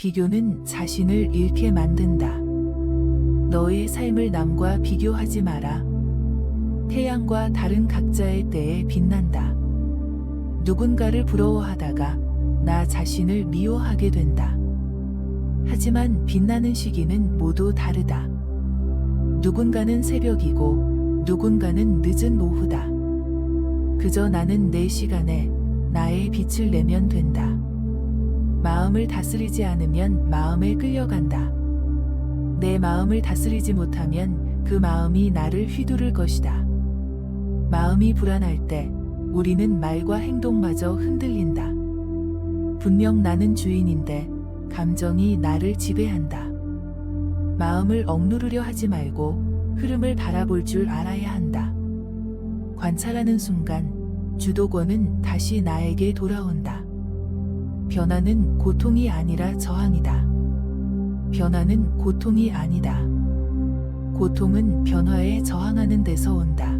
비교는 자신을 잃게 만든다. 너의 삶을 남과 비교하지 마라. 태양과 다른 각자의 때에 빛난다. 누군가를 부러워하다가 나 자신을 미워하게 된다. 하지만 빛나는 시기는 모두 다르다. 누군가는 새벽이고 누군가는 늦은 오후다. 그저 나는 내 시간에 나의 빛을 내면 된다. 마음을 다스리지 않으면 마음에 끌려간다. 내 마음을 다스리지 못하면 그 마음이 나를 휘두를 것이다. 마음이 불안할 때 우리는 말과 행동마저 흔들린다. 분명 나는 주인인데 감정이 나를 지배한다. 마음을 억누르려 하지 말고 흐름을 바라볼 줄 알아야 한다. 관찰하는 순간 주도권은 다시 나에게 돌아온다. 변화는 고통이 아니라 저항이다. 변화는 고통이 아니다. 고통은 변화에 저항하는 데서 온다.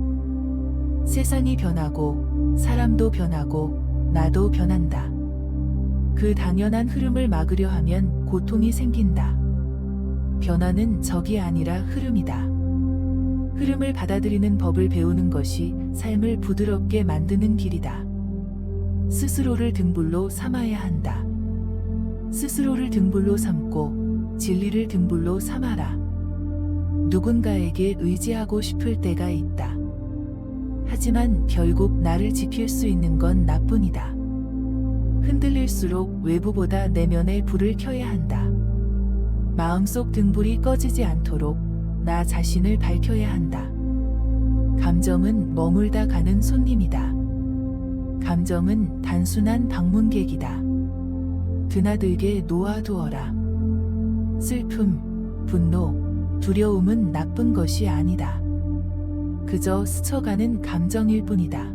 세상이 변하고 사람도 변하고 나도 변한다. 그 당연한 흐름을 막으려 하면 고통이 생긴다. 변화는 적이 아니라 흐름이다. 흐름을 받아들이는 법을 배우는 것이 삶을 부드럽게 만드는 길이다. 스스로를 등불로 삼아야 한다. 스스로를 등불로 삼고 진리를 등불로 삼아라. 누군가에게 의지하고 싶을 때가 있다. 하지만 결국 나를 지킬 수 있는 건 나뿐이다. 흔들릴수록 외부보다 내면의 불을 켜야 한다. 마음속 등불이 꺼지지 않도록 나 자신을 밝혀야 한다. 감정은 머물다 가는 손님이다. 감정은 단순한 방문객이다. 드나들게 놓아두어라. 슬픔, 분노, 두려움은 나쁜 것이 아니다. 그저 스쳐가는 감정일 뿐이다.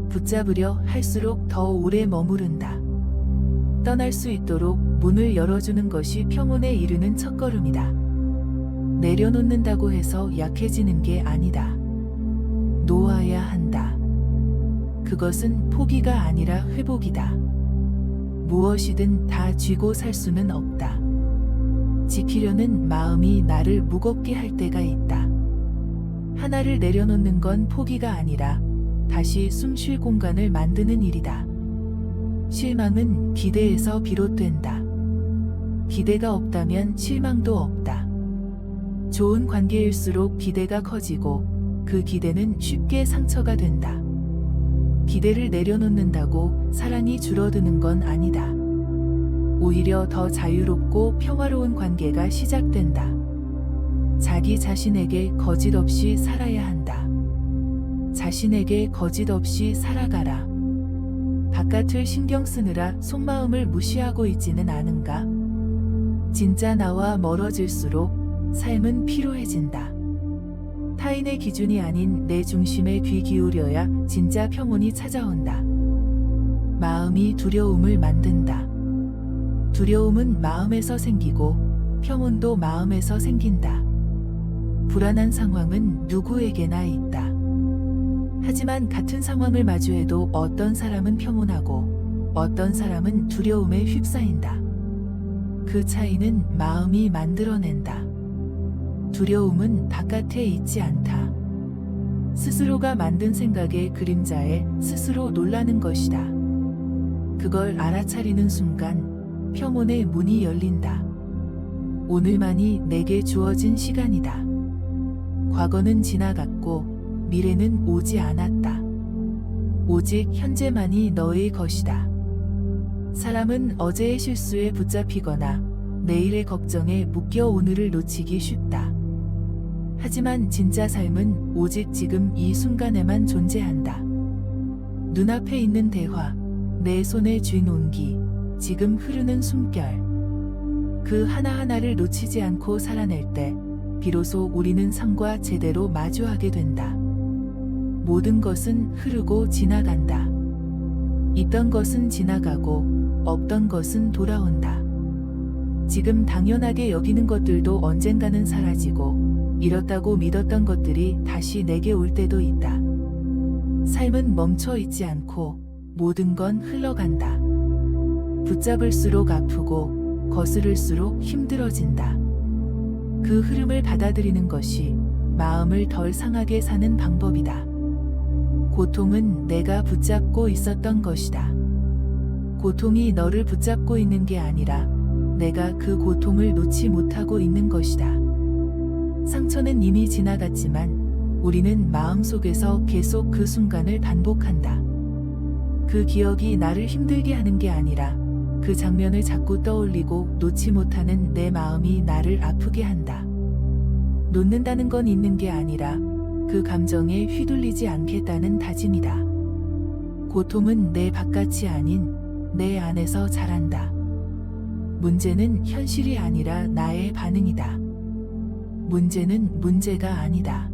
붙잡으려 할수록 더 오래 머무른다. 떠날 수 있도록 문을 열어주는 것이 평온에 이르는 첫걸음이다. 내려놓는다고 해서 약해지는 게 아니다. 놓아야 한다. 그것은 포기가 아니라 회복이다. 무엇이든 다 쥐고 살 수는 없다. 지키려는 마음이 나를 무겁게 할 때가 있다. 하나를 내려놓는 건 포기가 아니라 다시 숨 쉴 공간을 만드는 일이다. 실망은 기대에서 비롯된다. 기대가 없다면 실망도 없다. 좋은 관계일수록 기대가 커지고 그 기대는 쉽게 상처가 된다. 기대를 내려놓는다고 사랑이 줄어드는 건 아니다. 오히려 더 자유롭고 평화로운 관계가 시작된다. 자기 자신에게 거짓 없이 살아야 한다. 자신에게 거짓 없이 살아가라. 바깥을 신경 쓰느라 속마음을 무시하고 있지는 않은가? 진짜 나와 멀어질수록 삶은 피로해진다. 타인의 기준이 아닌 내 중심에 귀 기울여야 진짜 평온이 찾아온다. 마음이 두려움을 만든다. 두려움은 마음에서 생기고 평온도 마음에서 생긴다. 불안한 상황은 누구에게나 있다. 하지만 같은 상황을 마주해도 어떤 사람은 평온하고 어떤 사람은 두려움에 휩싸인다. 그 차이는 마음이 만들어낸다. 두려움은 바깥에 있지 않다. 스스로가 만든 생각의 그림자에 스스로 놀라는 것이다. 그걸 알아차리는 순간 평온의 문이 열린다. 오늘만이 내게 주어진 시간이다. 과거는 지나갔고 미래는 오지 않았다. 오직 현재만이 너의 것이다. 사람은 어제의 실수에 붙잡히거나 내일의 걱정에 묶여 오늘을 놓치기 쉽다. 하지만 진짜 삶은 오직 지금 이 순간에만 존재한다. 눈앞에 있는 대화, 내 손에 쥔 온기, 지금 흐르는 숨결. 그 하나하나를 놓치지 않고 살아낼 때 비로소 우리는 삶과 제대로 마주하게 된다. 모든 것은 흐르고 지나간다. 있던 것은 지나가고 없던 것은 돌아온다. 지금 당연하게 여기는 것들도 언젠가는 사라지고 잃었다고 믿었던 것들이 다시 내게 올 때도 있다. 삶은 멈춰 있지 않고 모든 건 흘러간다. 붙잡을수록 아프고 거스를수록 힘들어진다. 그 흐름을 받아들이는 것이 마음을 덜 상하게 사는 방법이다. 고통은 내가 붙잡고 있었던 것이다. 고통이 너를 붙잡고 있는 게 아니라 내가 그 고통을 놓지 못하고 있는 것이다. 상처는 이미 지나갔지만 우리는 마음속에서 계속 그 순간을 반복한다. 그 기억이 나를 힘들게 하는 게 아니라 그 장면을 자꾸 떠올리고 놓지 못하는 내 마음이 나를 아프게 한다. 놓는다는 건 있는 게 아니라 그 감정에 휘둘리지 않겠다는 다짐이다. 고통은 내 바깥이 아닌 내 안에서 자란다. 문제는 현실이 아니라 나의 반응이다. 문제는 문제가 아니다.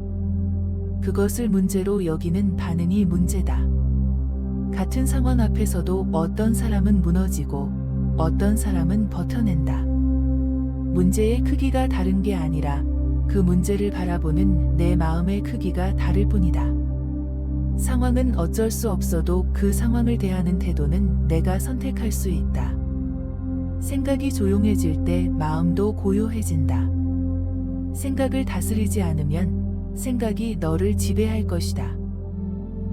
그것을 문제로 여기는 반응이 문제다. 같은 상황 앞에서도 어떤 사람은 무너지고 어떤 사람은 버텨낸다. 문제의 크기가 다른 게 아니라 그 문제를 바라보는 내 마음의 크기가 다를 뿐이다. 상황은 어쩔 수 없어도 그 상황을 대하는 태도는 내가 선택할 수 있다. 생각이 조용해질 때 마음도 고요해진다. 생각을 다스리지 않으면 생각이 너를 지배할 것이다.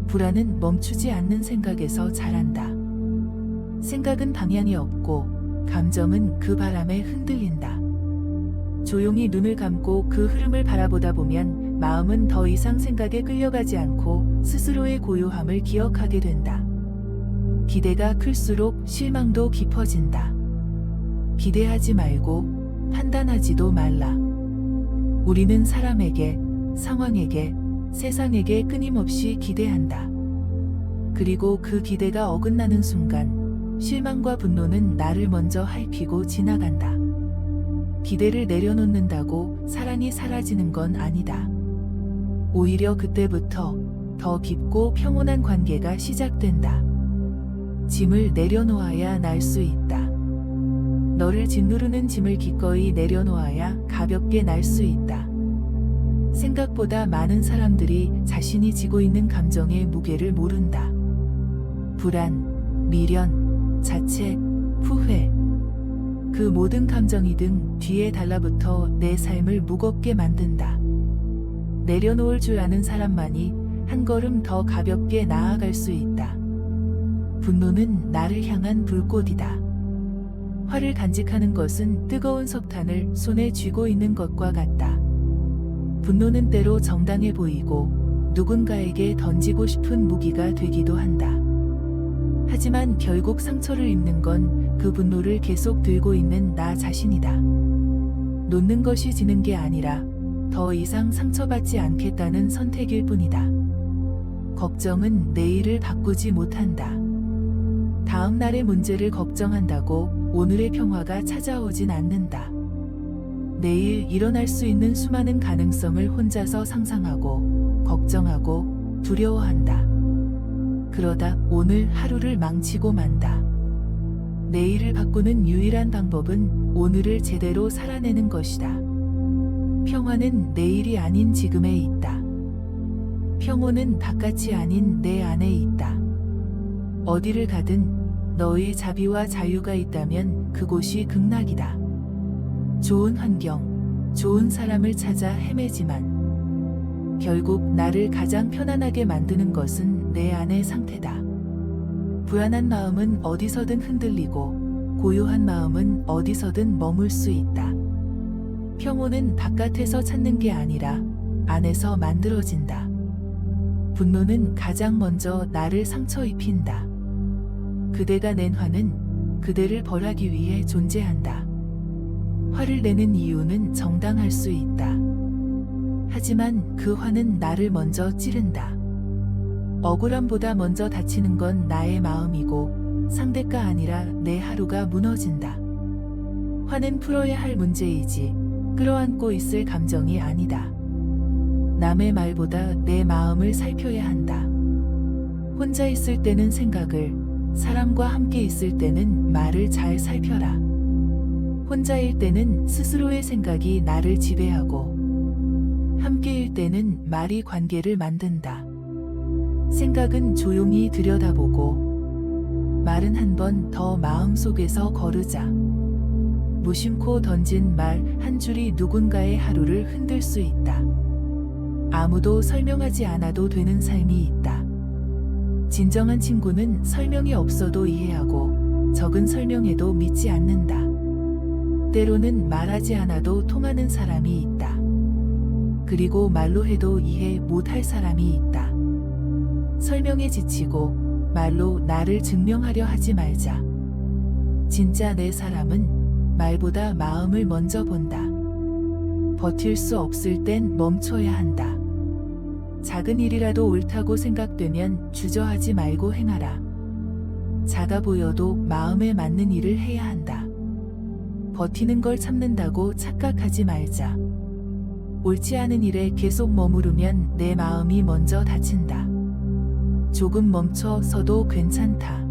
불안은 멈추지 않는 생각에서 자란다. 생각은 방향이 없고 감정은 그 바람에 흔들린다. 조용히 눈을 감고 그 흐름을 바라보다 보면 마음은 더 이상 생각에 끌려가지 않고 스스로의 고요함을 기억하게 된다. 기대가 클수록 실망도 깊어진다. 기대하지 말고 판단하지도 말라. 우리는 사람에게, 상황에게, 세상에게 끊임없이 기대한다. 그리고 그 기대가 어긋나는 순간 실망과 분노는 나를 먼저 핥히고 지나간다. 기대를 내려놓는다고 사랑이 사라지는 건 아니다. 오히려 그때부터 더 깊고 평온한 관계가 시작된다. 짐을 내려놓아야 날 수 있다. 너를 짓누르는 짐을 기꺼이 내려놓아야 가볍게 날 수 있다. 생각보다 많은 사람들이 자신이 지고 있는 감정의 무게를 모른다. 불안, 미련, 자책, 후회. 그 모든 감정이든 뒤에 달라붙어 내 삶을 무겁게 만든다. 내려놓을 줄 아는 사람만이 한 걸음 더 가볍게 나아갈 수 있다. 분노는 나를 향한 불꽃이다. 화를 간직하는 것은 뜨거운 석탄을 손에 쥐고 있는 것과 같다. 분노는 때로 정당해 보이고 누군가에게 던지고 싶은 무기가 되기도 한다. 하지만 결국 상처를 입는 건 그 분노를 계속 들고 있는 나 자신이다. 놓는 것이 지는 게 아니라 더 이상 상처받지 않겠다는 선택일 뿐이다. 걱정은 내일을 바꾸지 못한다. 다음 날의 문제를 걱정한다고 오늘의 평화가 찾아오진 않는다. 내일 일어날 수 있는 수많은 가능성을 혼자서 상상하고 걱정하고 두려워한다. 그러다 오늘 하루를 망치고 만다. 내일을 바꾸는 유일한 방법은 오늘을 제대로 살아내는 것이다. 평화는 내일이 아닌 지금에 있다. 평온은 바깥이 아닌 내 안에 있다. 어디를 가든 너의 자비와 자유가 있다면 그곳이 극락이다. 좋은 환경, 좋은 사람을 찾아 헤매지만 결국 나를 가장 편안하게 만드는 것은 내 안의 상태다. 불안한 마음은 어디서든 흔들리고 고요한 마음은 어디서든 머물 수 있다. 평온은 바깥에서 찾는 게 아니라 안에서 만들어진다. 분노는 가장 먼저 나를 상처 입힌다. 그대가 낸 화는 그대를 벌하기 위해 존재한다. 화를 내는 이유는 정당할 수 있다. 하지만 그 화는 나를 먼저 찌른다. 억울함보다 먼저 다치는 건 나의 마음이고 상대가 아니라 내 하루가 무너진다. 화는 풀어야 할 문제이지 끌어안고 있을 감정이 아니다. 남의 말보다 내 마음을 살펴야 한다. 혼자 있을 때는 생각을, 사람과 함께 있을 때는 말을 잘 살펴라. 혼자일 때는 스스로의 생각이 나를 지배하고 함께일 때는 말이 관계를 만든다. 생각은 조용히 들여다보고 말은 한 번 더 마음속에서 거르자. 무심코 던진 말 한 줄이 누군가의 하루를 흔들 수 있다. 아무도 설명하지 않아도 되는 삶이 있다. 진정한 친구는 설명이 없어도 이해하고 적은 설명에도 믿지 않는다. 때로는 말하지 않아도 통하는 사람이 있다. 그리고 말로 해도 이해 못할 사람이 있다. 설명에 지치고 말로 나를 증명하려 하지 말자. 진짜 내 사람은 말보다 마음을 먼저 본다. 버틸 수 없을 땐 멈춰야 한다. 작은 일이라도 옳다고 생각되면 주저하지 말고 행하라. 작아 보여도 마음에 맞는 일을 해야 한다. 버티는 걸 참는다고 착각하지 말자. 옳지 않은 일에 계속 머무르면 내 마음이 먼저 다친다. 조금 멈춰서도 괜찮다.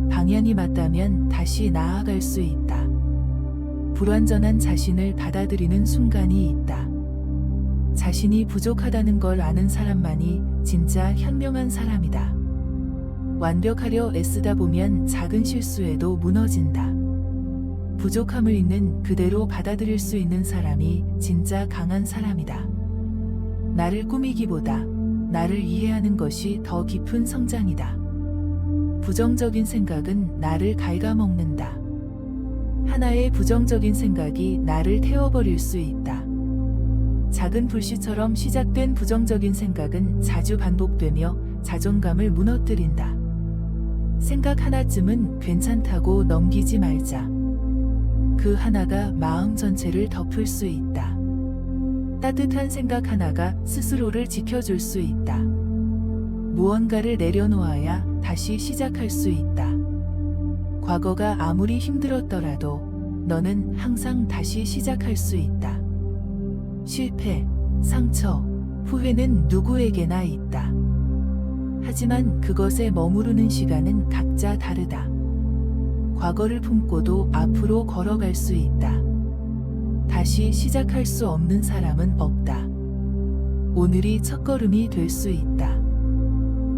방향이 맞다면 다시 나아갈 수 있다. 불완전한 자신을 받아들이는 순간이 있다. 자신이 부족하다는 걸 아는 사람만이 진짜 현명한 사람이다. 완벽하려 애쓰다 보면 작은 실수에도 무너진다. 부족함을 있는 그대로 받아들일 수 있는 사람이 진짜 강한 사람이다. 나를 꾸미기보다 나를 이해하는 것이 더 깊은 성장이다. 부정적인 생각은 나를 갉아먹는다. 하나의 부정적인 생각이 나를 태워버릴 수 있다. 작은 불씨처럼 시작된 부정적인 생각은 자주 반복되며 자존감을 무너뜨린다. 생각 하나쯤은 괜찮다고 넘기지 말자. 그 하나가 마음 전체를 덮을 수 있다. 따뜻한 생각 하나가 스스로를 지켜줄 수 있다. 무언가를 내려놓아야 다시 시작할 수 있다. 과거가 아무리 힘들었더라도 너는 항상 다시 시작할 수 있다. 실패, 상처, 후회는 누구에게나 있다. 하지만 그것에 머무르는 시간은 각자 다르다. 과거를 품고도 앞으로 걸어갈 수 있다. 다시 시작할 수 없는 사람은 없다. 오늘이 첫걸음이 될 수 있다.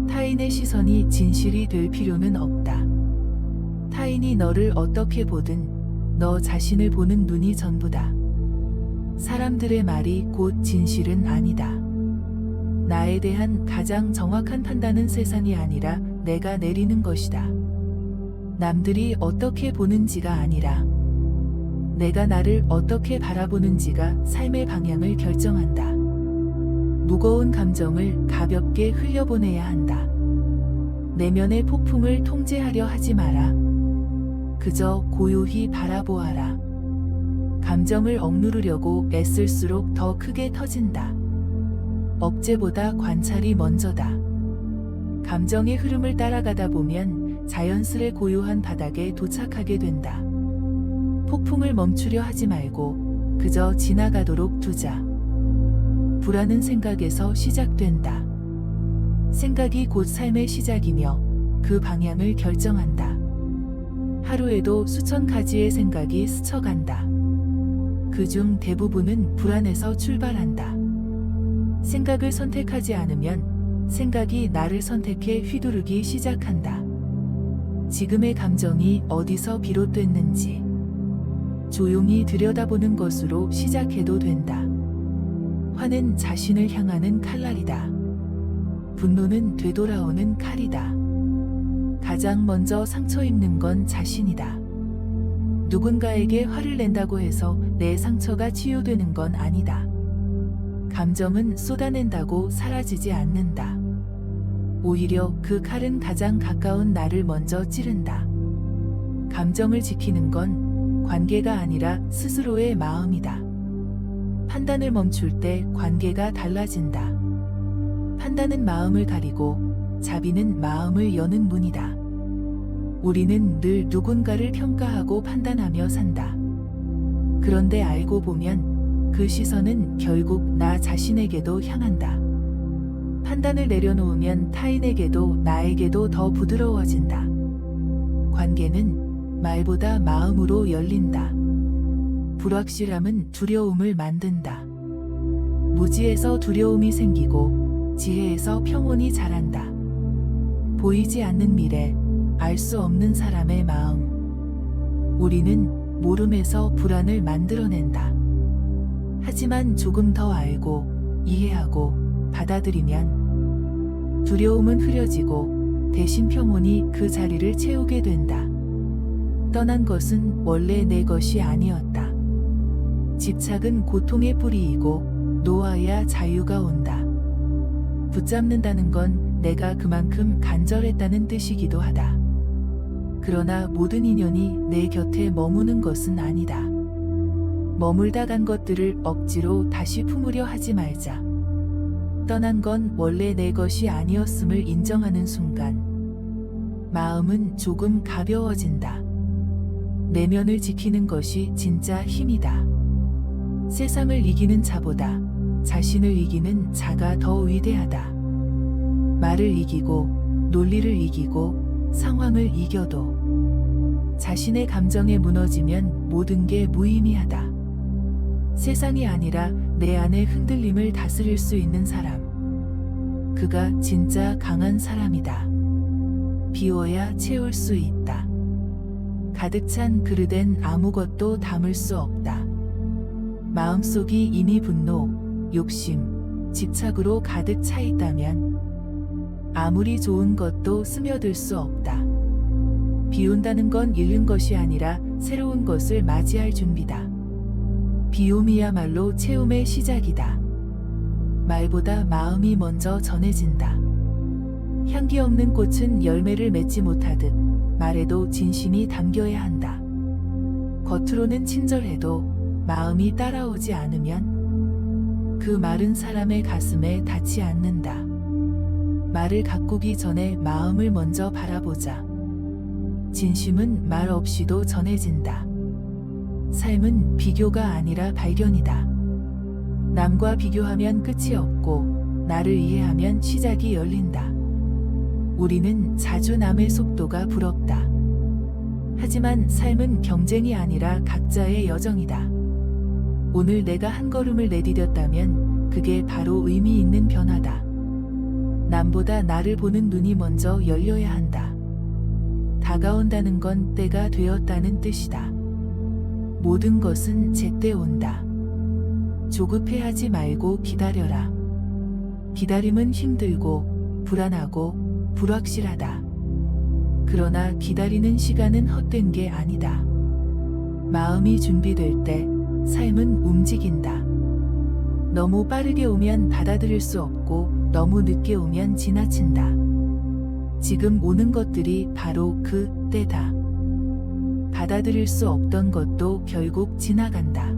타인의 시선이 진실이 될 필요는 없다. 타인이 너를 어떻게 보든 너 자신을 보는 눈이 전부다. 사람들의 말이 곧 진실은 아니다. 나에 대한 가장 정확한 판단은 세상이 아니라 내가 내리는 것이다. 남들이 어떻게 보는지가 아니라 내가 나를 어떻게 바라보는지가 삶의 방향을 결정한다. 무거운 감정을 가볍게 흘려보내야 한다. 내면의 폭풍을 통제하려 하지 마라. 그저 고요히 바라보아라. 감정을 억누르려고 애쓸수록 더 크게 터진다. 억제보다 관찰이 먼저다. 감정의 흐름을 따라가다 보면 자연스레 고요한 바닥에 도착하게 된다. 폭풍을 멈추려 하지 말고 그저 지나가도록 두자. 불안은 생각에서 시작된다. 생각이 곧 삶의 시작이며 그 방향을 결정한다. 하루에도 수천 가지의 생각이 스쳐간다. 그중 대부분은 불안에서 출발한다. 생각을 선택하지 않으면 생각이 나를 선택해 휘두르기 시작한다. 지금의 감정이 어디서 비롯됐는지 조용히 들여다보는 것으로 시작해도 된다. 화는 자신을 향하는 칼날이다. 분노는 되돌아오는 칼이다. 가장 먼저 상처 입는 건 자신이다. 누군가에게 화를 낸다고 해서 내 상처가 치유되는 건 아니다. 감정은 쏟아낸다고 사라지지 않는다. 오히려 그 칼은 가장 가까운 나를 먼저 찌른다. 감정을 지키는 건 관계가 아니라 스스로의 마음이다. 판단을 멈출 때 관계가 달라진다. 판단은 마음을 가리고 자비는 마음을 여는 문이다. 우리는 늘 누군가를 평가하고 판단하며 산다. 그런데 알고 보면 그 시선은 결국 나 자신에게도 향한다. 판단을 내려놓으면 타인에게도 나에게도 더 부드러워진다. 관계는 말보다 마음으로 열린다. 불확실함은 두려움을 만든다. 무지에서 두려움이 생기고 지혜에서 평온이 자란다. 보이지 않는 미래, 알 수 없는 사람의 마음. 우리는 모름에서 불안을 만들어낸다. 하지만 조금 더 알고, 이해하고, 받아들이면 두려움은 흐려지고 대신 평온이 그 자리를 채우게 된다. 떠난 것은 원래 내 것이 아니었다. 집착은 고통의 뿌리이고 놓아야 자유가 온다. 붙잡는다는 건 내가 그만큼 간절했다는 뜻이기도 하다. 그러나 모든 인연이 내 곁에 머무는 것은 아니다. 머물다 간 것들을 억지로 다시 품으려 하지 말자. 떠난 건 원래 내 것이 아니었음을 인정하는 순간 마음은 조금 가벼워진다. 내면을 지키는 것이 진짜 힘이다. 세상을 이기는 자보다 자신을 이기는 자가 더 위대하다. 말을 이기고 논리를 이기고 상황을 이겨도 자신의 감정에 무너지면 모든 게 무의미하다. 세상이 아니라 내 안의 흔들림을 다스릴 수 있는 사람. 그가 진짜 강한 사람이다. 비워야 채울 수 있다. 가득 찬 그릇엔 아무것도 담을 수 없다. 마음속이 이미 분노, 욕심, 집착으로 가득 차 있다면 아무리 좋은 것도 스며들 수 없다. 비운다는 건 잃는 것이 아니라 새로운 것을 맞이할 준비다. 비움이야말로 채움의 시작이다. 말보다 마음이 먼저 전해진다. 향기 없는 꽃은 열매를 맺지 못하듯 말에도 진심이 담겨야 한다. 겉으로는 친절해도 마음이 따라오지 않으면 그 마른 사람의 가슴에 닿지 않는다. 말을 가꾸기 전에 마음을 먼저 바라보자. 진심은 말 없이도 전해진다. 삶은 비교가 아니라 발견이다. 남과 비교하면 끝이 없고 나를 이해하면 시작이 열린다. 우리는 자주 남의 속도가 부럽다. 하지만 삶은 경쟁이 아니라 각자의 여정이다. 오늘 내가 한 걸음을 내디뎠다면 그게 바로 의미 있는 변화다. 남보다 나를 보는 눈이 먼저 열려야 한다. 다가온다는 건 때가 되었다는 뜻이다. 모든 것은 제때 온다. 조급해하지 말고 기다려라. 기다림은 힘들고 불안하고 불확실하다. 그러나 기다리는 시간은 헛된 게 아니다. 마음이 준비될 때 삶은 움직인다. 너무 빠르게 오면 받아들일 수 없고 너무 늦게 오면 지나친다. 지금 오는 것들이 바로 그 때다. 받아들일 수 없던 것도 결국 지나간다.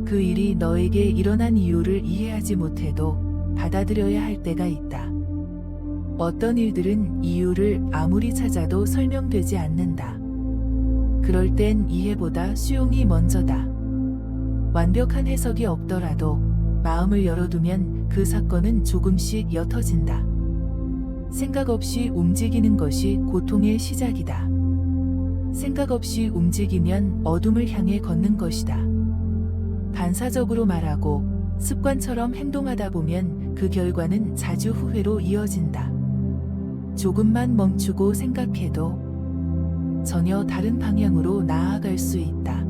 그 일이 너에게 일어난 이유를 이해하지 못해도 받아들여야 할 때가 있다. 어떤 일들은 이유를 아무리 찾아도 설명되지 않는다. 그럴 땐 이해보다 수용이 먼저다. 완벽한 해석이 없더라도 마음을 열어두면 그 사건은 조금씩 옅어진다. 생각 없이 움직이는 것이 고통의 시작이다. 생각 없이 움직이면 어둠을 향해 걷는 것이다. 반사적으로 말하고 습관처럼 행동하다 보면 그 결과는 자주 후회로 이어진다. 조금만 멈추고 생각해도 전혀 다른 방향으로 나아갈 수 있다.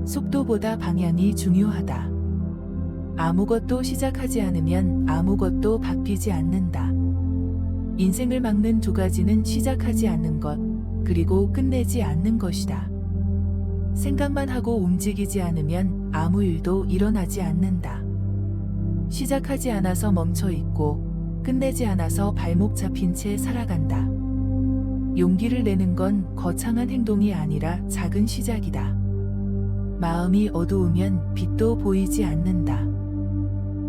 속도보다 방향이 중요하다. 아무것도 시작하지 않으면 아무것도 바뀌지 않는다. 인생을 막는 두 가지는 시작하지 않는 것, 그리고 끝내지 않는 것이다. 생각만 하고 움직이지 않으면 아무 일도 일어나지 않는다. 시작하지 않아서 멈춰 있고 끝내지 않아서 발목 잡힌 채 살아간다. 용기를 내는 건 거창한 행동이 아니라 작은 시작이다. 마음이 어두우면 빛도 보이지 않는다.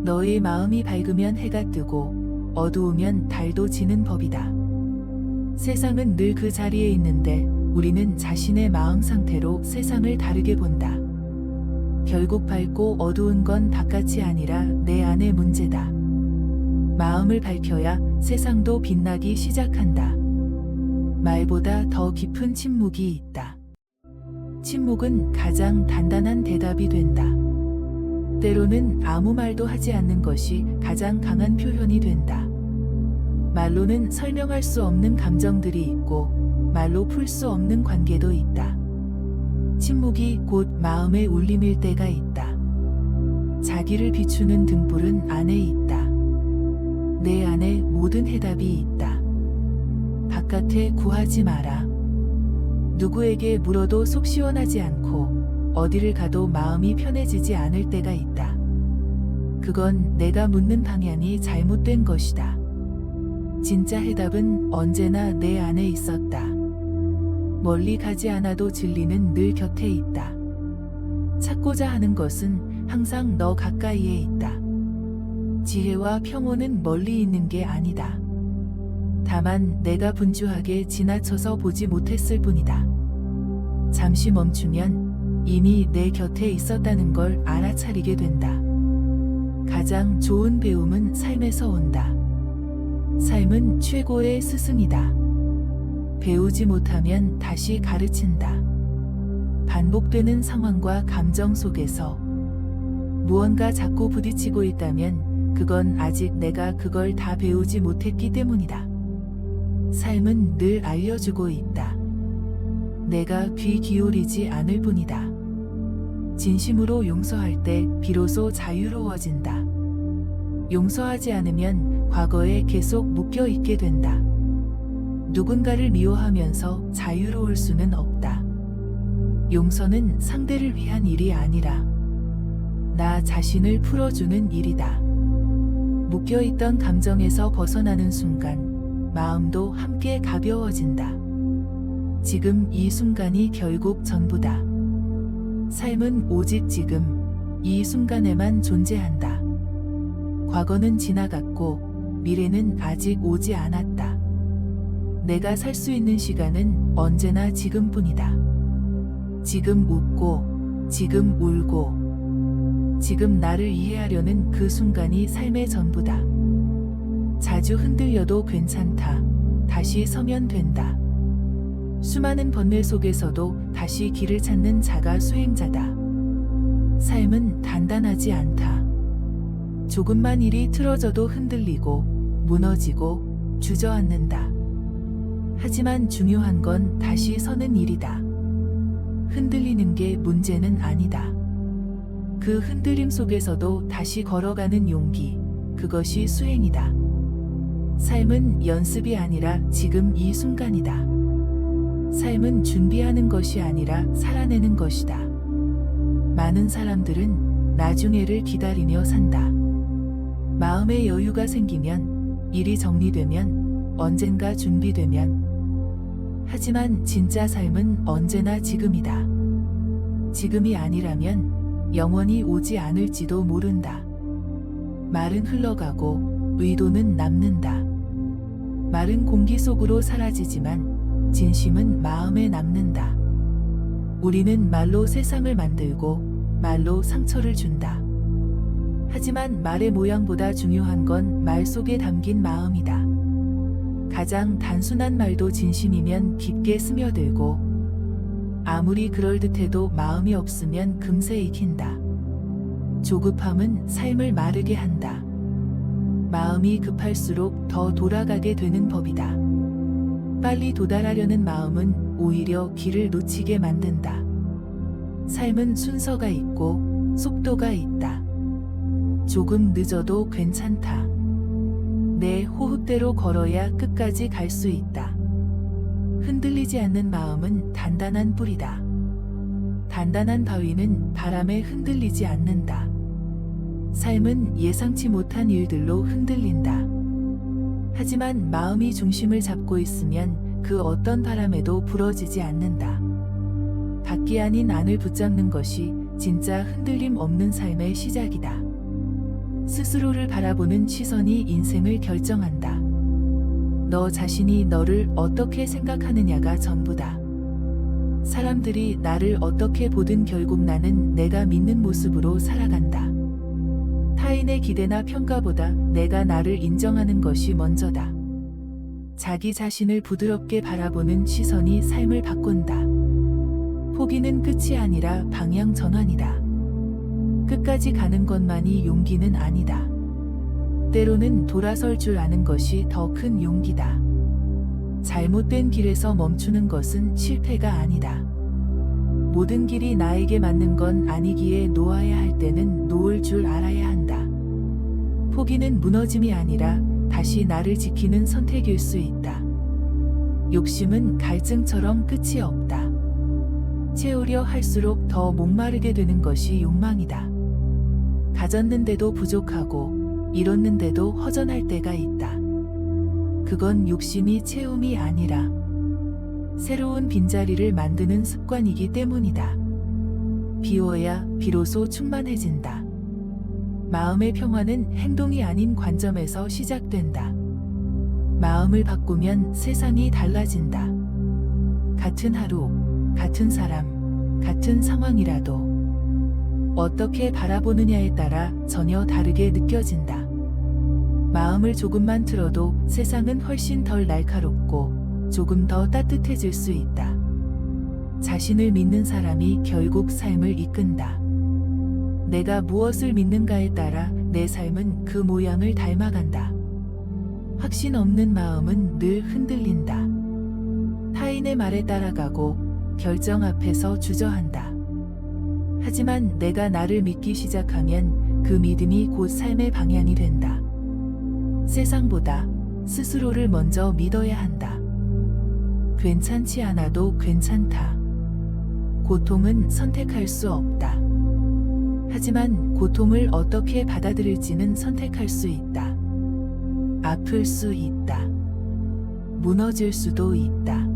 너의 마음이 밝으면 해가 뜨고 어두우면 달도 지는 법이다. 세상은 늘 그 자리에 있는데 우리는 자신의 마음 상태로 세상을 다르게 본다. 결국 밝고 어두운 건 바깥이 아니라 내 안의 문제다. 마음을 밝혀야 세상도 빛나기 시작한다. 말보다 더 깊은 침묵이 있다. 침묵은 가장 단단한 대답이 된다. 때로는 아무 말도 하지 않는 것이 가장 강한 표현이 된다. 말로는 설명할 수 없는 감정들이 있고 말로 풀 수 없는 관계도 있다. 침묵이 곧 마음의 울림일 때가 있다. 자기를 비추는 등불은 안에 있다. 내 안에 모든 해답이 있다. 바깥에 구하지 마라. 누구에게 물어도 속 시원하지 않고 어디를 가도 마음이 편해지지 않을 때가 있다. 그건 내가 묻는 방향이 잘못된 것이다. 진짜 해답은 언제나 내 안에 있었다. 멀리 가지 않아도 진리는 늘 곁에 있다. 찾고자 하는 것은 항상 너 가까이에 있다. 지혜와 평온은 멀리 있는 게 아니다. 다만 내가 분주하게 지나쳐서 보지 못했을 뿐이다. 잠시 멈추면 이미 내 곁에 있었다는 걸 알아차리게 된다. 가장 좋은 배움은 삶에서 온다. 삶은 최고의 스승이다. 배우지 못하면 다시 가르친다. 반복되는 상황과 감정 속에서 무언가 자꾸 부딪히고 있다면 그건 아직 내가 그걸 다 배우지 못했기 때문이다. 삶은 늘 알려주고 있다. 내가 귀 기울이지 않을 뿐이다. 진심으로 용서할 때 비로소 자유로워진다. 용서하지 않으면 과거에 계속 묶여 있게 된다. 누군가를 미워하면서 자유로울 수는 없다. 용서는 상대를 위한 일이 아니라 나 자신을 풀어주는 일이다. 묶여있던 감정에서 벗어나는 순간 마음도 함께 가벼워진다. 지금 이 순간이 결국 전부다. 삶은 오직 지금 이 순간에만 존재한다. 과거는 지나갔고 미래는 아직 오지 않았다. 내가 살 수 있는 시간은 언제나 지금뿐이다. 지금 웃고, 지금 울고, 지금 나를 이해하려는 그 순간이 삶의 전부다. 자주 흔들려도 괜찮다. 다시 서면 된다. 수많은 번뇌 속에서도 다시 길을 찾는 자가 수행자다. 삶은 단단하지 않다. 조금만 일이 틀어져도 흔들리고, 무너지고, 주저앉는다. 하지만 중요한 건 다시 서는 일이다. 흔들리는 게 문제는 아니다. 그 흔들림 속에서도 다시 걸어가는 용기, 그것이 수행이다. 삶은 연습이 아니라 지금 이 순간이다. 삶은 준비하는 것이 아니라 살아내는 것이다. 많은 사람들은 나중에를 기다리며 산다. 마음의 여유가 생기면, 일이 정리되면, 언젠가 준비되면. 하지만 진짜 삶은 언제나 지금이다. 지금이 아니라면 영원히 오지 않을지도 모른다. 말은 흘러가고 의도는 남는다. 말은 공기 속으로 사라지지만 진심은 마음에 남는다. 우리는 말로 세상을 만들고 말로 상처를 준다. 하지만 말의 모양보다 중요한 건 말 속에 담긴 마음이다. 가장 단순한 말도 진심이면 깊게 스며들고 아무리 그럴듯해도 마음이 없으면 금세 익힌다. 조급함은 삶을 마르게 한다. 마음이 급할수록 더 돌아가게 되는 법이다. 빨리 도달하려는 마음은 오히려 길을 놓치게 만든다. 삶은 순서가 있고 속도가 있다. 조금 늦어도 괜찮다. 내 호흡대로 걸어야 끝까지 갈 수 있다. 흔들리지 않는 마음은 단단한 뿌리다. 단단한 바위는 바람에 흔들리지 않는다. 삶은 예상치 못한 일들로 흔들린다. 하지만 마음이 중심을 잡고 있으면 그 어떤 바람에도 부러지지 않는다. 밖이 아닌 안을 붙잡는 것이 진짜 흔들림 없는 삶의 시작이다. 스스로를 바라보는 시선이 인생을 결정한다. 너 자신이 너를 어떻게 생각하느냐가 전부다. 사람들이 나를 어떻게 보든 결국 나는 내가 믿는 모습으로 살아간다. 타인의 기대나 평가보다 내가 나를 인정하는 것이 먼저다. 자기 자신을 부드럽게 바라보는 시선이 삶을 바꾼다. 포기는 끝이 아니라 방향 전환이다. 끝까지 가는 것만이 용기는 아니다. 때로는 돌아설 줄 아는 것이 더 큰 용기다. 잘못된 길에서 멈추는 것은 실패가 아니다. 모든 길이 나에게 맞는 건 아니기에 놓아야 할 때는 놓을 줄 알아야 한다. 포기는 무너짐이 아니라 다시 나를 지키는 선택일 수 있다. 욕심은 갈증처럼 끝이 없다. 채우려 할수록 더 목마르게 되는 것이 욕망이다. 가졌는데도 부족하고 이뤘는데도 허전할 때가 있다. 그건 욕심이 채움이 아니라 새로운 빈자리를 만드는 습관이기 때문이다. 비워야 비로소 충만해진다. 마음의 평화는 행동이 아닌 관점에서 시작된다. 마음을 바꾸면 세상이 달라진다. 같은 하루, 같은 사람, 같은 상황이라도 어떻게 바라보느냐에 따라 전혀 다르게 느껴진다. 마음을 조금만 틀어도 세상은 훨씬 덜 날카롭고 조금 더 따뜻해질 수 있다. 자신을 믿는 사람이 결국 삶을 이끈다. 내가 무엇을 믿는가에 따라 내 삶은 그 모양을 닮아간다. 확신 없는 마음은 늘 흔들린다. 타인의 말에 따라가고 결정 앞에서 주저한다. 하지만 내가 나를 믿기 시작하면 그 믿음이 곧 삶의 방향이 된다. 세상보다 스스로를 먼저 믿어야 한다. 괜찮지 않아도 괜찮다. 고통은 선택할 수 없다. 하지만 고통을 어떻게 받아들일지는 선택할 수 있다. 아플 수 있다. 무너질 수도 있다.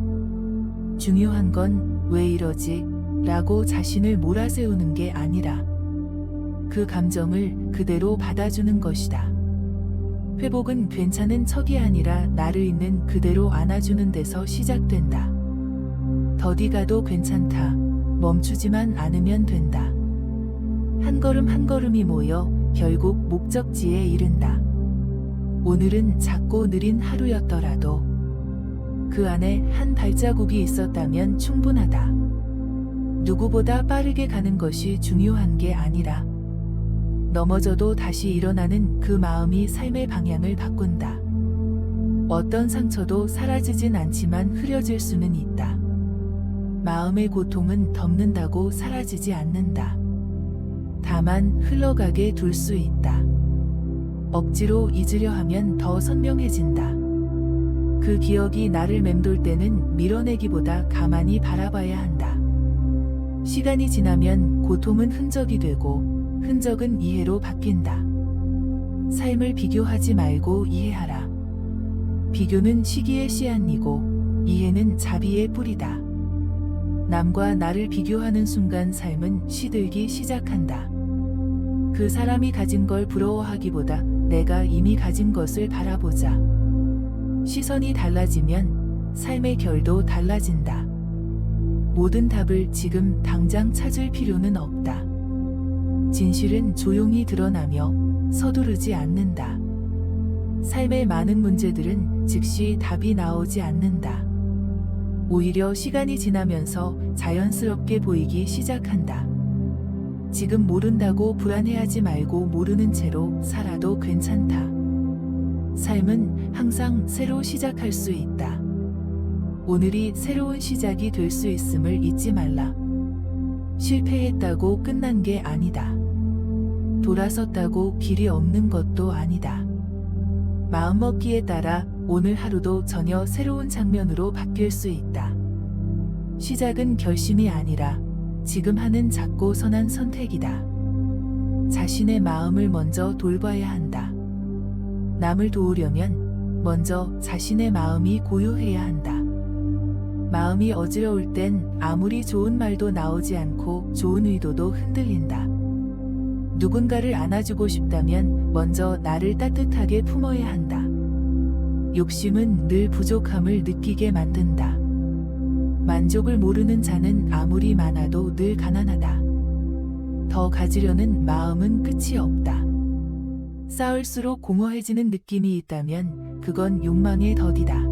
중요한 건 왜 이러지? 라고 자신을 몰아세우는 게 아니라 그 감정을 그대로 받아주는 것이다. 회복은 괜찮은 척이 아니라 나를 있는 그대로 안아주는 데서 시작된다. 더디 가도 괜찮다. 멈추지만 않으면 된다. 한 걸음 한 걸음이 모여 결국 목적지에 이른다. 오늘은 작고 느린 하루였더라도 그 안에 한 발자국이 있었다면 충분하다. 누구보다 빠르게 가는 것이 중요한 게 아니라 넘어져도 다시 일어나는 그 마음이 삶의 방향을 바꾼다. 어떤 상처도 사라지진 않지만 흐려질 수는 있다. 마음의 고통은 덮는다고 사라지지 않는다. 다만 흘러가게 둘 수 있다. 억지로 잊으려 하면 더 선명해진다. 그 기억이 나를 맴돌 때는 밀어내기보다 가만히 바라봐야 한다. 시간이 지나면 고통은 흔적이 되고 흔적은 이해로 바뀐다. 삶을 비교하지 말고 이해하라. 비교는 시기의 씨앗이고 이해는 자비의 뿌리다. 남과 나를 비교하는 순간 삶은 시들기 시작한다. 그 사람이 가진 걸 부러워하기보다 내가 이미 가진 것을 바라보자. 시선이 달라지면 삶의 결도 달라진다. 모든 답을 지금 당장 찾을 필요는 없다. 진실은 조용히 드러나며 서두르지 않는다. 삶의 많은 문제들은 즉시 답이 나오지 않는다. 오히려 시간이 지나면서 자연스럽게 보이기 시작한다. 지금 모른다고 불안해하지 말고 모르는 채로 살아도 괜찮다. 삶은 항상 새로 시작할 수 있다. 오늘이 새로운 시작이 될 수 있음을 잊지 말라. 실패했다고 끝난 게 아니다. 돌아섰다고 길이 없는 것도 아니다. 마음먹기에 따라 오늘 하루도 전혀 새로운 장면으로 바뀔 수 있다. 시작은 결심이 아니라 지금 하는 작고 선한 선택이다. 자신의 마음을 먼저 돌봐야 한다. 남을 도우려면 먼저 자신의 마음이 고요해야 한다. 마음이 어지러울 땐 아무리 좋은 말도 나오지 않고 좋은 의도도 흔들린다. 누군가를 안아주고 싶다면 먼저 나를 따뜻하게 품어야 한다. 욕심은 늘 부족함을 느끼게 만든다. 만족을 모르는 자는 아무리 많아도 늘 가난하다. 더 가지려는 마음은 끝이 없다. 쌓을수록 공허해지는 느낌이 있다면 그건 욕망의 덫이다.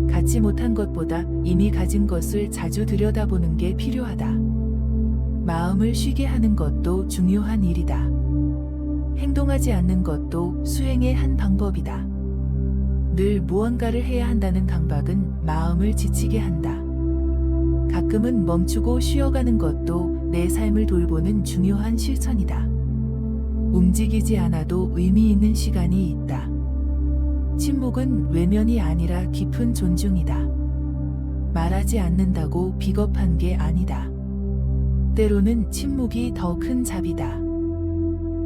갖지 못한 것보다 이미 가진 것을 자주 들여다보는 게 필요하다. 마음을 쉬게 하는 것도 중요한 일이다. 행동하지 않는 것도 수행의 한 방법이다. 늘 무언가를 해야 한다는 강박은 마음을 지치게 한다. 가끔은 멈추고 쉬어가는 것도 내 삶을 돌보는 중요한 실천이다. 움직이지 않아도 의미 있는 시간이 있다. 침묵은 외면이 아니라 깊은 존중이다. 말하지 않는다고 비겁한 게 아니다. 때로는 침묵이 더 큰 자비다.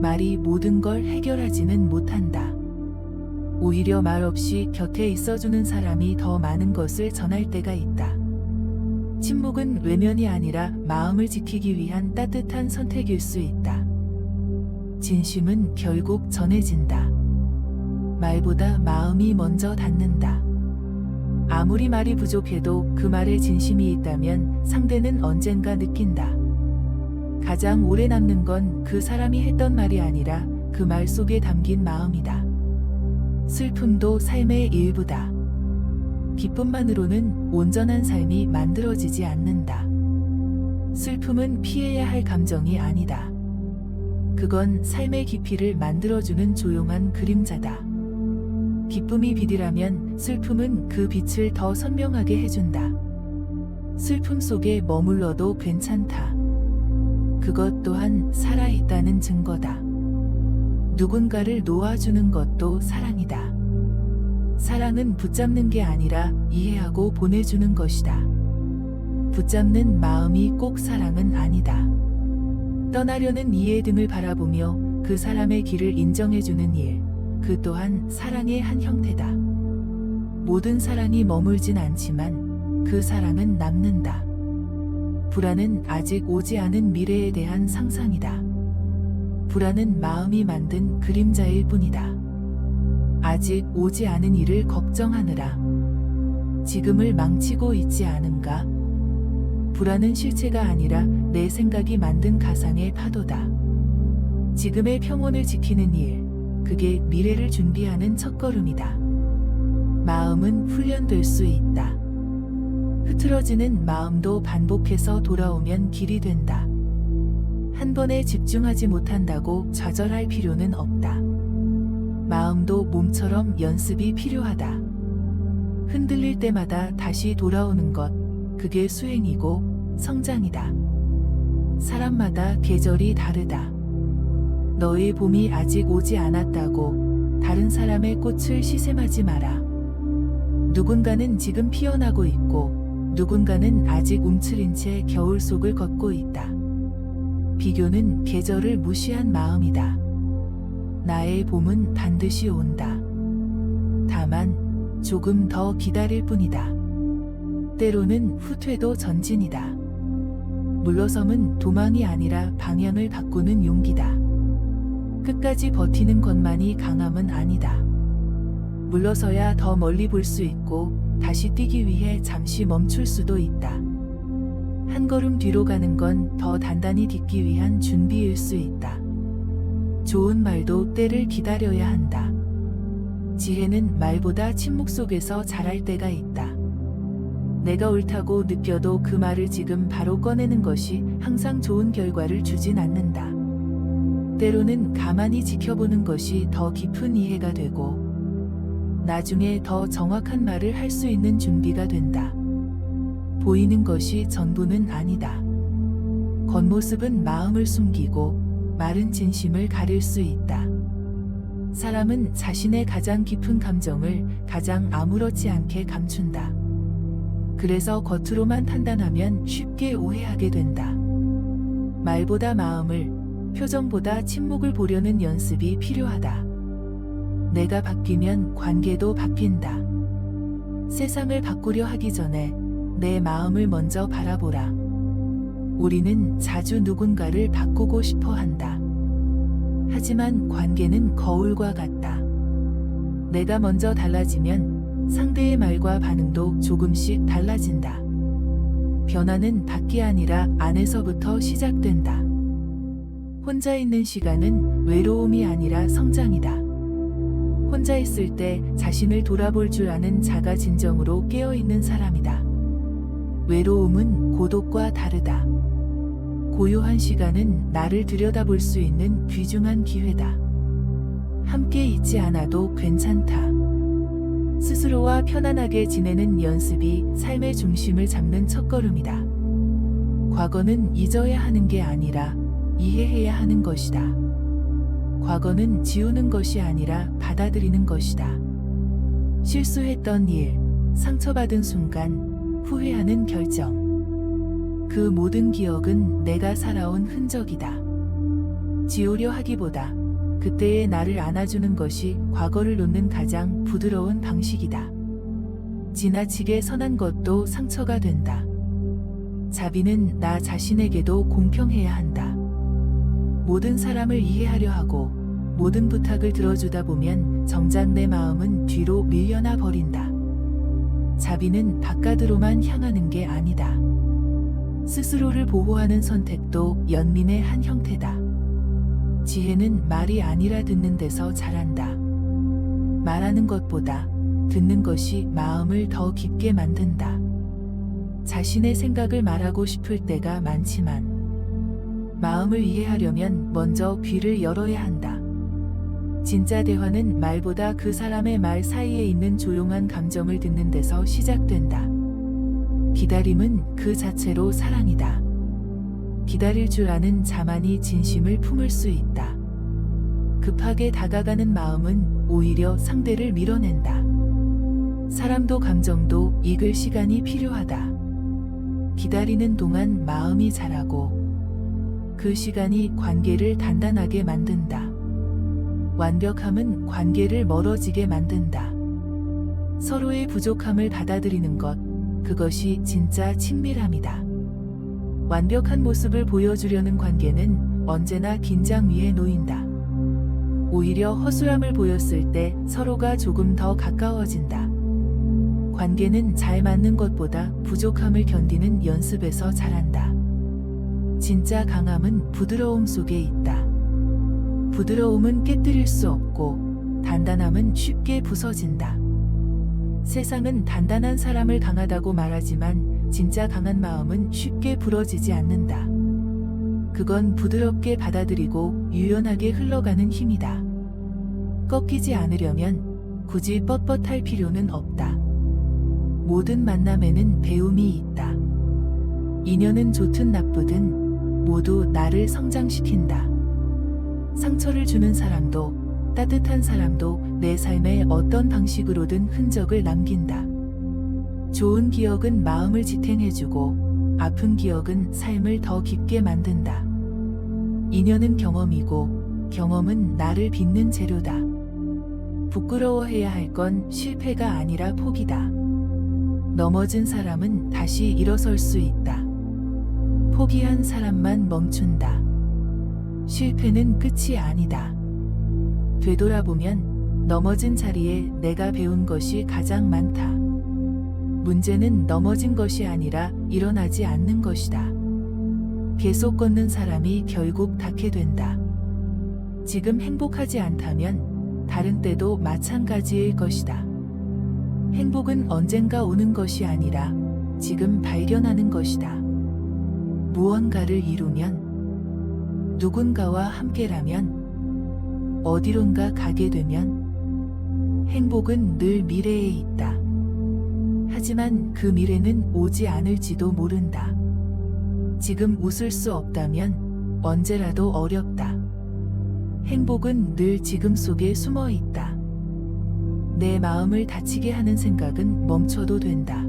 말이 모든 걸 해결하지는 못한다. 오히려 말 없이 곁에 있어주는 사람이 더 많은 것을 전할 때가 있다. 침묵은 외면이 아니라 마음을 지키기 위한 따뜻한 선택일 수 있다. 진심은 결국 전해진다. 말보다 마음이 먼저 닿는다. 아무리 말이 부족해도 그 말에 진심이 있다면 상대는 언젠가 느낀다. 가장 오래 남는 건 그 사람이 했던 말이 아니라 그 말 속에 담긴 마음이다. 슬픔도 삶의 일부다. 기쁨만으로는 온전한 삶이 만들어지지 않는다. 슬픔은 피해야 할 감정이 아니다. 그건 삶의 깊이를 만들어주는 조용한 그림자다. 기쁨이 빛이라면 슬픔은 그 빛을 더 선명하게 해준다. 슬픔 속에 머물러도 괜찮다. 그것 또한 살아있다는 증거다. 누군가를 놓아주는 것도 사랑이다. 사랑은 붙잡는 게 아니라 이해하고 보내주는 것이다. 붙잡는 마음이 꼭 사랑은 아니다. 떠나려는 이의 등을 바라보며 그 사람의 길을 인정해주는 일, 그 또한 사랑의 한 형태다. 모든 사랑이 머물진 않지만 그 사랑은 남는다. 불안은 아직 오지 않은 미래에 대한 상상이다. 불안은 마음이 만든 그림자일 뿐이다. 아직 오지 않은 일을 걱정하느라 지금을 망치고 있지 않은가? 불안은 실체가 아니라 내 생각이 만든 가상의 파도다. 지금의 평온을 지키는 일, 그게 미래를 준비하는 첫걸음이다. 마음은 훈련될 수 있다. 흐트러지는 마음도 반복해서 돌아오면 길이 된다. 한 번에 집중하지 못한다고 좌절할 필요는 없다. 마음도 몸처럼 연습이 필요하다. 흔들릴 때마다 다시 돌아오는 것, 그게 수행이고 성장이다. 사람마다 계절이 다르다. 너의 봄이 아직 오지 않았다고 다른 사람의 꽃을 시샘하지 마라. 누군가는 지금 피어나고 있고 누군가는 아직 움츠린 채 겨울 속을 걷고 있다. 비교는 계절을 무시한 마음이다. 나의 봄은 반드시 온다. 다만 조금 더 기다릴 뿐이다. 때로는 후퇴도 전진이다. 물러섬은 도망이 아니라 방향을 바꾸는 용기다. 끝까지 버티는 것만이 강함은 아니다. 물러서야 더 멀리 볼 수 있고 다시 뛰기 위해 잠시 멈출 수도 있다. 한 걸음 뒤로 가는 건 더 단단히 딛기 위한 준비일 수 있다. 좋은 말도 때를 기다려야 한다. 지혜는 말보다 침묵 속에서 자랄 때가 있다. 내가 옳다고 느껴도 그 말을 지금 바로 꺼내는 것이 항상 좋은 결과를 주진 않는다. 때로는 가만히 지켜보는 것이 더 깊은 이해가 되고 나중에 더 정확한 말을 할 수 있는 준비가 된다. 보이는 것이 전부는 아니다. 겉모습은 마음을 숨기고 말은 진심을 가릴 수 있다. 사람은 자신의 가장 깊은 감정을 가장 아무렇지 않게 감춘다. 그래서 겉으로만 판단하면 쉽게 오해하게 된다. 말보다 마음을, 표정보다 침묵을 보려는 연습이 필요하다. 내가 바뀌면 관계도 바뀐다. 세상을 바꾸려 하기 전에 내 마음을 먼저 바라보라. 우리는 자주 누군가를 바꾸고 싶어 한다. 하지만 관계는 거울과 같다. 내가 먼저 달라지면 상대의 말과 반응도 조금씩 달라진다. 변화는 밖이 아니라 안에서부터 시작된다. 혼자 있는 시간은 외로움이 아니라 성장이다. 혼자 있을 때 자신을 돌아볼 줄 아는 자가 진정으로 깨어있는 사람이다. 외로움은 고독과 다르다. 고요한 시간은 나를 들여다볼 수 있는 귀중한 기회다. 함께 있지 않아도 괜찮다. 스스로와 편안하게 지내는 연습이 삶의 중심을 잡는 첫걸음이다. 과거는 잊어야 하는 게 아니라 이해해야 하는 것이다. 과거는 지우는 것이 아니라 받아들이는 것이다. 실수했던 일, 상처받은 순간, 후회하는 결정. 그 모든 기억은 내가 살아온 흔적이다. 지우려 하기보다 그때의 나를 안아주는 것이 과거를 놓는 가장 부드러운 방식이다. 지나치게 선한 것도 상처가 된다. 자비는 나 자신에게도 공평해야 한다. 모든 사람을 이해하려 하고 모든 부탁을 들어주다 보면 정작 내 마음은 뒤로 밀려나 버린다. 자비는 바깥으로만 향하는 게 아니다. 스스로를 보호하는 선택도 연민의 한 형태다. 지혜는 말이 아니라 듣는 데서 자란다. 말하는 것보다 듣는 것이 마음을 더 깊게 만든다. 자신의 생각을 말하고 싶을 때가 많지만 마음을 이해하려면 먼저 귀를 열어야 한다. 진짜 대화는 말보다 그 사람의 말 사이에 있는 조용한 감정을 듣는 데서 시작된다. 기다림은 그 자체로 사랑이다. 기다릴 줄 아는 자만이 진심을 품을 수 있다. 급하게 다가가는 마음은 오히려 상대를 밀어낸다. 사람도 감정도 익을 시간이 필요하다. 기다리는 동안 마음이 자라고 그 시간이 관계를 단단하게 만든다. 완벽함은 관계를 멀어지게 만든다. 서로의 부족함을 받아들이는 것, 그것이 진짜 친밀함이다. 완벽한 모습을 보여주려는 관계는 언제나 긴장 위에 놓인다. 오히려 허술함을 보였을 때 서로가 조금 더 가까워진다. 관계는 잘 맞는 것보다 부족함을 견디는 연습에서 자란다. 진짜 강함은 부드러움 속에 있다. 부드러움은 깨뜨릴 수 없고 단단함은 쉽게 부서진다. 세상은 단단한 사람을 강하다고 말하지만 진짜 강한 마음은 쉽게 부러지지 않는다. 그건 부드럽게 받아들이고 유연하게 흘러가는 힘이다. 꺾이지 않으려면 굳이 뻣뻣할 필요는 없다. 모든 만남에는 배움이 있다. 인연은 좋든 나쁘든 모두 나를 성장시킨다. 상처를 주는 사람도 따뜻한 사람도 내 삶에 어떤 방식으로든 흔적을 남긴다. 좋은 기억은 마음을 지탱해주고 아픈 기억은 삶을 더 깊게 만든다. 인연은 경험이고 경험은 나를 빚는 재료다. 부끄러워해야 할 건 실패가 아니라 포기다. 넘어진 사람은 다시 일어설 수 있다. 포기한 사람만 멈춘다. 실패는 끝이 아니다. 되돌아보면 넘어진 자리에 내가 배운 것이 가장 많다. 문제는 넘어진 것이 아니라 일어나지 않는 것이다. 계속 걷는 사람이 결국 닿게 된다. 지금 행복하지 않다면 다른 때도 마찬가지일 것이다. 행복은 언젠가 오는 것이 아니라 지금 발견하는 것이다. 무언가를 이루면, 누군가와 함께라면, 어디론가 가게 되면 행복은 늘 미래에 있다. 하지만 그 미래는 오지 않을지도 모른다. 지금 웃을 수 없다면 언제라도 어렵다. 행복은 늘 지금 속에 숨어 있다. 내 마음을 다치게 하는 생각은 멈춰도 된다.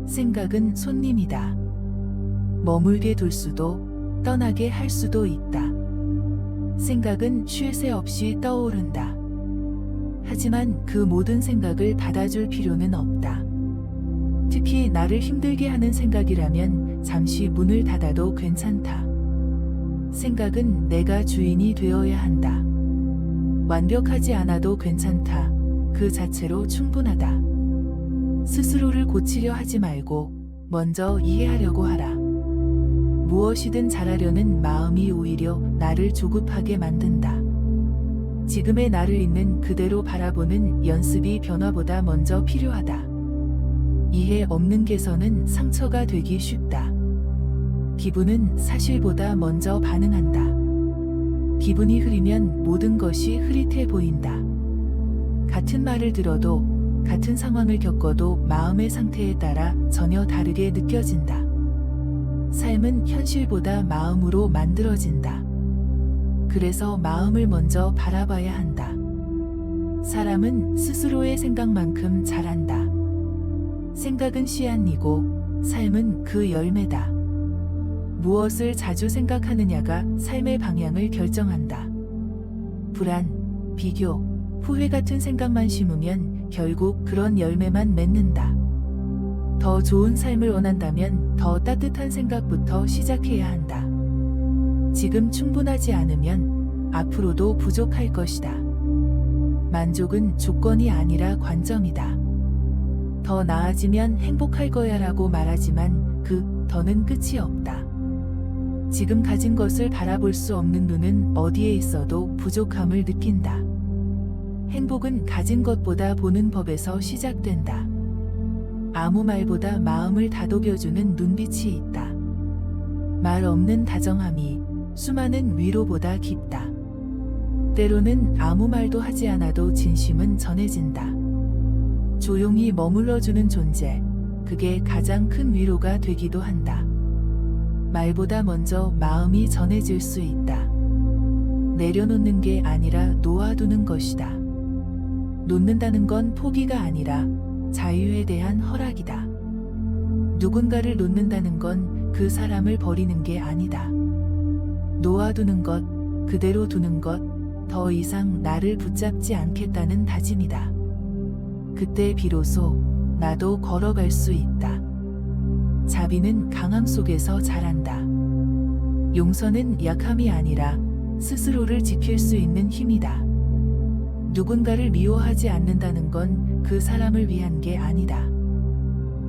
생각은 손님이다. 머물게 둘 수도 떠나게 할 수도 있다. 생각은 쉴 새 없이 떠오른다. 하지만 그 모든 생각을 받아줄 필요는 없다. 특히 나를 힘들게 하는 생각이라면 잠시 문을 닫아도 괜찮다. 생각은 내가 주인이 되어야 한다. 완벽하지 않아도 괜찮다. 그 자체로 충분하다. 스스로를 고치려 하지 말고 먼저 이해하려고 하라. 무엇이든 잘하려는 마음이 오히려 나를 조급하게 만든다. 지금의 나를 있는 그대로 바라보는 연습이 변화보다 먼저 필요하다. 이해 없는 개선은 상처가 되기 쉽다. 기분은 사실보다 먼저 반응한다. 기분이 흐리면 모든 것이 흐릿해 보인다. 같은 말을 들어도 같은 상황을 겪어도 마음의 상태에 따라 전혀 다르게 느껴진다. 삶은 현실보다 마음으로 만들어진다. 그래서 마음을 먼저 바라봐야 한다. 사람은 스스로의 생각만큼 잘한다. 생각은 씨앗이고 삶은 그 열매다. 무엇을 자주 생각하느냐가 삶의 방향을 결정한다. 불안, 비교, 후회 같은 생각만 심으면 결국 그런 열매만 맺는다. 더 좋은 삶을 원한다면 더 따뜻한 생각부터 시작해야 한다. 지금 충분하지 않으면 앞으로도 부족할 것이다. 만족은 조건이 아니라 관점이다. 더 나아지면 행복할 거야 라고 말하지만 그 더는 끝이 없다. 지금 가진 것을 바라볼 수 없는 눈은 어디에 있어도 부족함을 느낀다. 행복은 가진 것보다 보는 법에서 시작된다. 아무 말보다 마음을 다독여주는 눈빛이 있다. 말 없는 다정함이 수많은 위로보다 깊다. 때로는 아무 말도 하지 않아도 진심은 전해진다. 조용히 머물러주는 존재, 그게 가장 큰 위로가 되기도 한다. 말보다 먼저 마음이 전해질 수 있다. 내려놓는 게 아니라 놓아두는 것이다. 놓는다는 건 포기가 아니라 자유에 대한 허락이다. 누군가를 놓는다는 건 그 사람을 버리는 게 아니다. 놓아두는 것, 그대로 두는 것, 더 이상 나를 붙잡지 않겠다는 다짐이다. 그때 비로소 나도 걸어갈 수 있다. 자비는 강함 속에서 자란다. 용서는 약함이 아니라 스스로를 지킬 수 있는 힘이다. 누군가를 미워하지 않는다는 건 그 사람을 위한 게 아니다.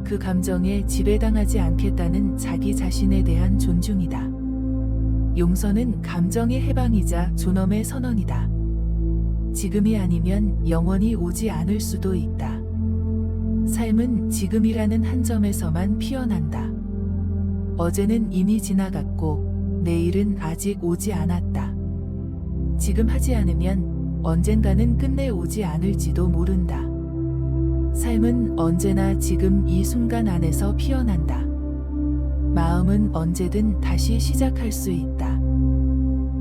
그 감정에 지배당하지 않겠다는 자기 자신에 대한 존중이다. 용서는 감정의 해방이자 존엄의 선언이다. 지금이 아니면 영원히 오지 않을 수도 있다. 삶은 지금이라는 한 점에서만 피어난다. 어제는 이미 지나갔고 내일은 아직 오지 않았다. 지금 하지 않으면 언젠가는 끝내 오지 않을지도 모른다. 삶은 언제나 지금 이 순간 안에서 피어난다. 마음은 언제든 다시 시작할 수 있다.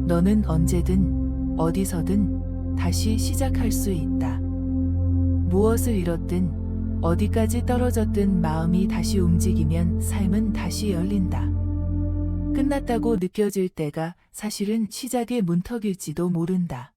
너는 언제든 어디서든 다시 시작할 수 있다. 무엇을 잃었든 어디까지 떨어졌든 마음이 다시 움직이면 삶은 다시 열린다. 끝났다고 느껴질 때가 사실은 시작의 문턱일지도 모른다.